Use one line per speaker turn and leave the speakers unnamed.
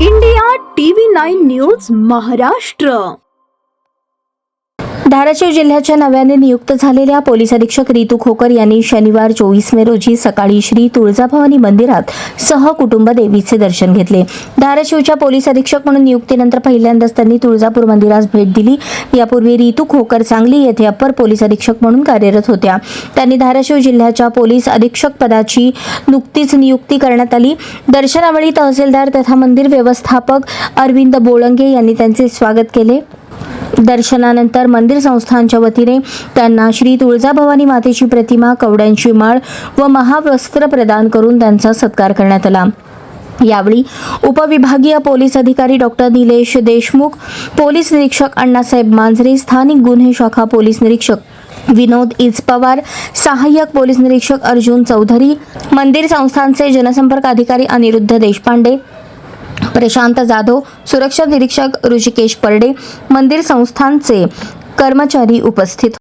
India TV9 news Maharashtra.
Dharashiv जिल्ह्याच्या नव्याने नियुक्त झालेल्या पोलीस अधीक्षक रितू खोकर यांनी शनिवार 24 मे रोजी सकाळी श्री तुळजाभवानी मंदिरात सहकुटुंब देवीचे दर्शन घेतले. धाराशिवच्या पोलीस अधीक्षक म्हणून नियुक्तीनंतर पहिल्यांदाच त्यांनी तुळजापूर मंदिरास भेट दिली. यापूर्वी रितू खोकर सांगली येथे अप्पर पोलीस अधीक्षक म्हणून कार्यरत होत्या. त्यांनी धाराशिव जिल्ह्याच्या पोलीस अधीक्षक पदाची नुकतीच नियुक्ती करण्यात आली. दर्शनावेळी तहसीलदार तथा मंदिर व्यवस्थापक अरविंद बोळंगे यांनी त्यांचे स्वागत केले. दर्शनानंतर मंदिर संस्थानच्या वतीने त्यांना श्री तुळजाभवानी मातेची प्रतिमा, कवड्यांची माळ व महावस्त्र प्रदान करून त्यांचा सत्कार करण्यात आला. यावेळी उपविभागीय पोलीस अधिकारी डॉक्टर निलेश देशमुख, पोलीस निरीक्षक अण्णासाहेब मांजरे, स्थानिक गुन्हे शाखा पोलीस निरीक्षक विनोद इजपवार, सहाय्यक पोलीस निरीक्षक अर्जुन चौधरी, मंदिर संस्थानचे जनसंपर्क अधिकारी अनिरुद्ध देशपांडे, प्रशांत जाधव, सुरक्षा निरीक्षक ऋषिकेश परडे, मंदिर संस्थानचे कर्मचारी उपस्थित